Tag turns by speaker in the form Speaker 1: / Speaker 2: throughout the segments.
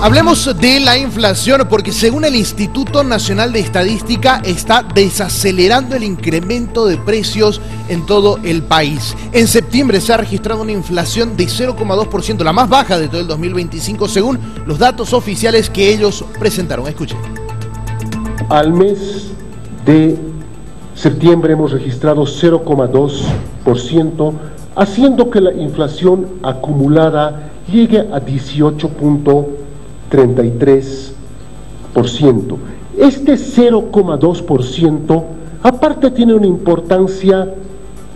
Speaker 1: Hablemos de la inflación porque según el Instituto Nacional de Estadística está desacelerando el incremento de precios en todo el país. En septiembre se ha registrado una inflación de 0,2%, la más baja de todo el 2025 según los datos oficiales que ellos presentaron. Escuchen.
Speaker 2: Al mes de septiembre hemos registrado 0,2%, haciendo que la inflación acumulada llegue a 18.33%. Este 0,2% aparte tiene una importancia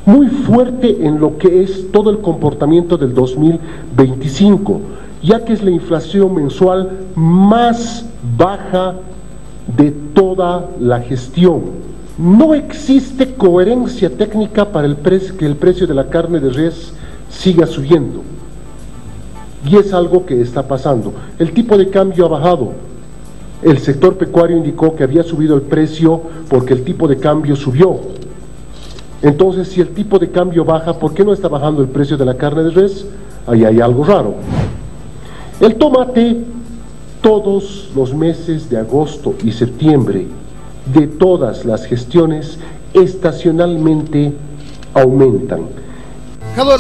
Speaker 2: muy fuerte en lo que es todo el comportamiento del 2025, ya que es la inflación mensual más baja de toda la gestión. No existe coherencia técnica para que el precio de la carne de res siga subiendo. Y es algo que está pasando. El tipo de cambio ha bajado. El sector pecuario indicó que había subido el precio porque el tipo de cambio subió. Entonces, si el tipo de cambio baja, ¿por qué no está bajando el precio de la carne de res? Ahí hay algo raro. El tomate, todos los meses de agosto y septiembre, de todas las gestiones, estacionalmente aumentan.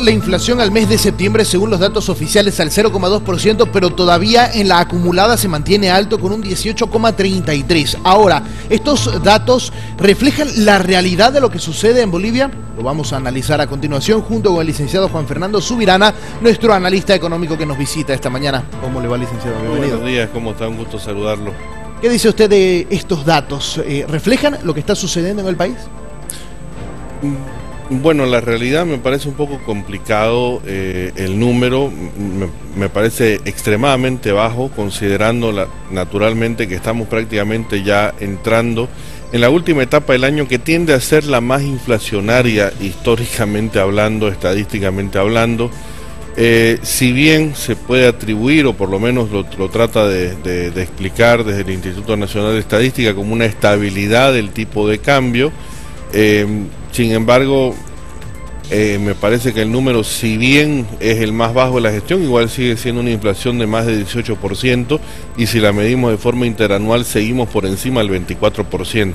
Speaker 1: La inflación al mes de septiembre, según los datos oficiales, al 0,2%, pero todavía en la acumulada se mantiene alto con un 18,33%. Ahora, ¿estos datos reflejan la realidad de lo que sucede en Bolivia? Lo vamos a analizar a continuación junto con el licenciado Juan Fernando Subirana, nuestro analista económico que nos visita esta mañana. ¿Cómo le va, licenciado? Bienvenido.
Speaker 3: Buenos días, ¿cómo está? Un gusto saludarlo.
Speaker 1: ¿Qué dice usted de estos datos? ¿Reflejan lo que está sucediendo en el país?
Speaker 3: Bueno, la realidad me parece un poco complicado, el número me parece extremadamente bajo, considerando naturalmente que estamos prácticamente ya entrando en la última etapa del año que tiende a ser la más inflacionaria históricamente hablando, estadísticamente hablando. Si bien se puede atribuir, o por lo menos lo trata de explicar desde el Instituto Nacional de Estadística como una estabilidad del tipo de cambio, sin embargo, me parece que el número, si bien es el más bajo de la gestión, igual sigue siendo una inflación de más de 18%, y si la medimos de forma interanual seguimos por encima del 24%.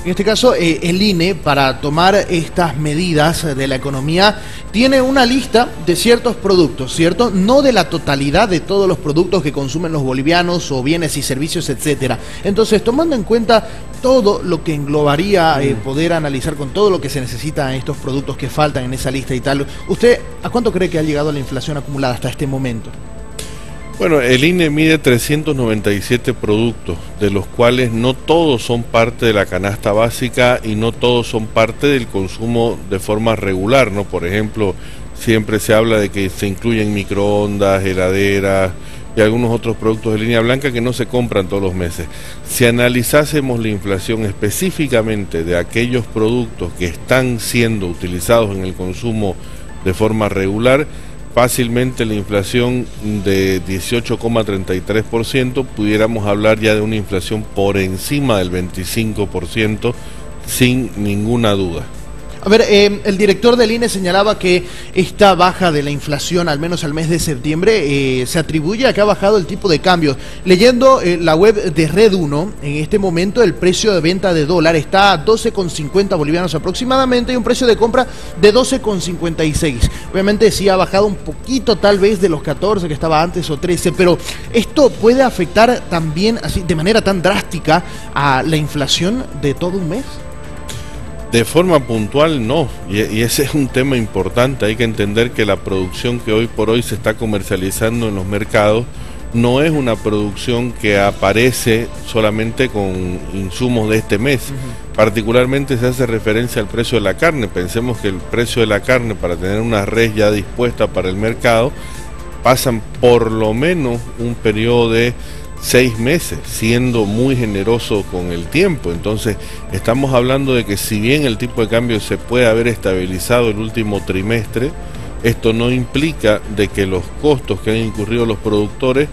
Speaker 1: En este caso, el INE, para tomar estas medidas de la economía, tiene una lista de ciertos productos, ¿cierto? No de la totalidad de todos los productos que consumen los bolivianos o bienes y servicios, etcétera. Entonces, tomando en cuenta todo lo que englobaría poder analizar con todo lo que se necesita en estos productos que faltan en esa lista y tal, ¿usted a cuánto cree que ha llegado la inflación acumulada hasta este momento?
Speaker 3: Bueno, el INE mide 397 productos, de los cuales no todos son parte de la canasta básica y no todos son parte del consumo de forma regular, ¿no? Por ejemplo, siempre se habla de que se incluyen microondas, heladeras y algunos otros productos de línea blanca que no se compran todos los meses. Si analizásemos la inflación específicamente de aquellos productos que están siendo utilizados en el consumo de forma regular, fácilmente la inflación de 18,33%, pudiéramos hablar ya de una inflación por encima del 25%, sin ninguna duda.
Speaker 1: A ver, el director del INE señalaba que esta baja de la inflación, al menos al mes de septiembre, se atribuye a que ha bajado el tipo de cambio. Leyendo la web de Red 1, en este momento el precio de venta de dólar está a 12,50 bolivianos aproximadamente y un precio de compra de 12,56. Obviamente sí ha bajado un poquito tal vez de los 14 que estaba antes o 13, pero ¿esto puede afectar también así de manera tan drástica a la inflación de todo un mes?
Speaker 3: De forma puntual no, y ese es un tema importante. Hay que entender que la producción que hoy por hoy se está comercializando en los mercados no es una producción que aparece solamente con insumos de este mes. Particularmente se hace referencia al precio de la carne. Pensemos que el precio de la carne, para tener una res ya dispuesta para el mercado, pasan por lo menos un periodo de 6 meses, siendo muy generoso con el tiempo. Entonces estamos hablando de que si bien el tipo de cambio se puede haber estabilizado el último trimestre, esto no implica de que los costos que han incurrido los productores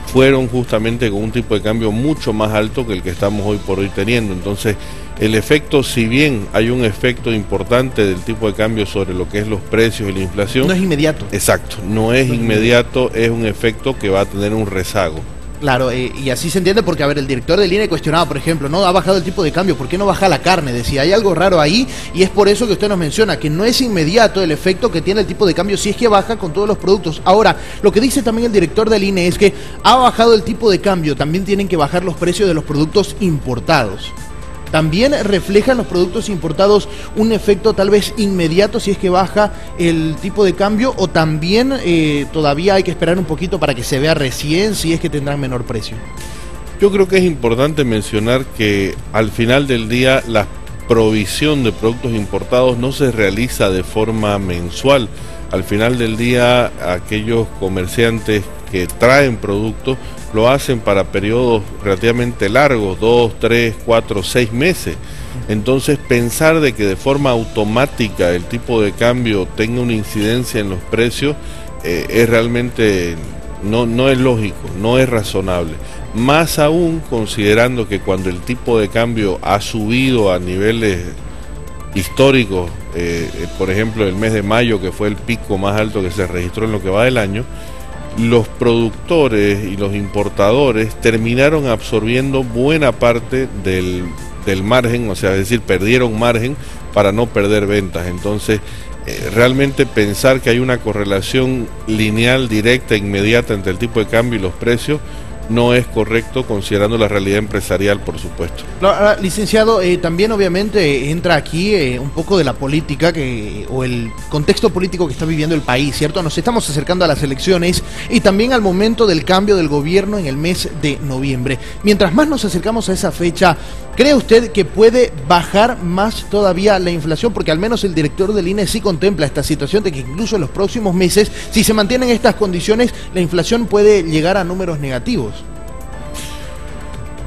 Speaker 3: fueron justamente con un tipo de cambio mucho más alto que el que estamos hoy por hoy teniendo. Entonces el efecto, si bien hay un efecto importante del tipo de cambio sobre lo que es los precios y la inflación,
Speaker 1: no es inmediato.
Speaker 3: Exacto, no es inmediato, es un efecto que va a tener un rezago.
Speaker 1: Claro, y así se entiende porque, a ver, el director del INE cuestionaba, por ejemplo, no ha bajado el tipo de cambio, ¿por qué no baja la carne? Decía, hay algo raro ahí, y es por eso que usted nos menciona que no es inmediato el efecto que tiene el tipo de cambio si es que baja con todos los productos. Ahora, lo que dice también el director del INE es que ha bajado el tipo de cambio, también tienen que bajar los precios de los productos importados. ¿También reflejan los productos importados un efecto tal vez inmediato si es que baja el tipo de cambio, o también todavía hay que esperar un poquito para que se vea recién si es que tendrán menor precio?
Speaker 3: Yo creo que es importante mencionar que al final del día la provisión de productos importados no se realiza de forma mensual. Al final del día aquellos comerciantes que traen productos lo hacen para periodos relativamente largos, 2, 3, 4, 6 meses. Entonces pensar de que de forma automática el tipo de cambio tenga una incidencia en los precios es realmente no es lógico, no es razonable. Más aún considerando que cuando el tipo de cambio ha subido a niveles históricos, por ejemplo el mes de mayo, que fue el pico más alto que se registró en lo que va del año, los productores y los importadores terminaron absorbiendo buena parte del margen, o sea, es decir, perdieron margen para no perder ventas. Entonces, realmente pensar que hay una correlación lineal, directa, inmediata entre el tipo de cambio y los precios no es correcto, considerando la realidad empresarial, por supuesto.
Speaker 1: Ahora, licenciado, también obviamente entra aquí un poco de la política o el contexto político que está viviendo el país, ¿cierto? Nos estamos acercando a las elecciones y también al momento del cambio del gobierno en el mes de noviembre. Mientras más nos acercamos a esa fecha, ¿cree usted que puede bajar más todavía la inflación? Porque al menos el director del INE sí contempla esta situación de que incluso en los próximos meses, si se mantienen estas condiciones, la inflación puede llegar a números negativos.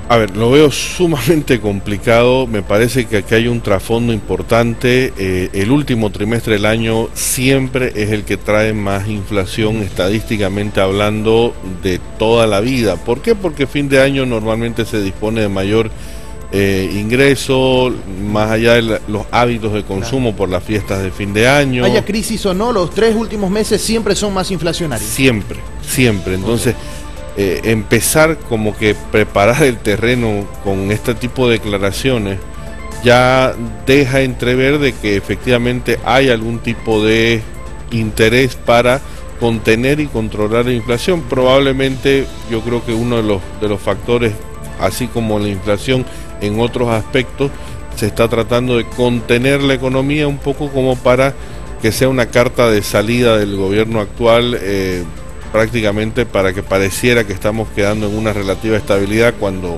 Speaker 3: A ver, lo veo sumamente complicado. Me parece que aquí hay un trasfondo importante. El último trimestre del año siempre es el que trae más inflación, estadísticamente hablando, de toda la vida. ¿Por qué? Porque fin de año normalmente se dispone de mayor ingreso, más allá de los hábitos de consumo por las fiestas de fin de año.
Speaker 1: Haya crisis o no, los 3 últimos meses siempre son más inflacionarios.
Speaker 3: Siempre, siempre. Entonces, empezar como que preparar el terreno con este tipo de declaraciones ya deja entrever de que efectivamente hay algún tipo de interés para contener y controlar la inflación. Probablemente yo creo que uno de los factores, así como la inflación en otros aspectos, se está tratando de contener la economía un poco como para que sea una carta de salida del gobierno actual, prácticamente para que pareciera que estamos quedando en una relativa estabilidad, cuando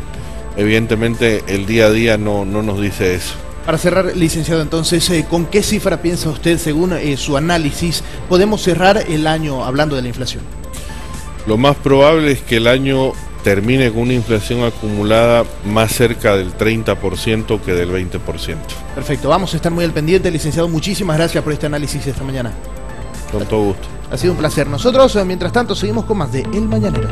Speaker 3: evidentemente el día a día no nos dice eso.
Speaker 1: Para cerrar, licenciado, entonces, ¿con qué cifra piensa usted, según su análisis, podemos cerrar el año hablando de la inflación?
Speaker 3: Lo más probable es que el año termine con una inflación acumulada más cerca del 30% que del 20%.
Speaker 1: Perfecto, vamos a estar muy al pendiente, licenciado. Muchísimas gracias por este análisis esta mañana.
Speaker 3: Con todo gusto.
Speaker 1: Ha sido un placer. Nosotros, mientras tanto, seguimos con más de El Mañanero.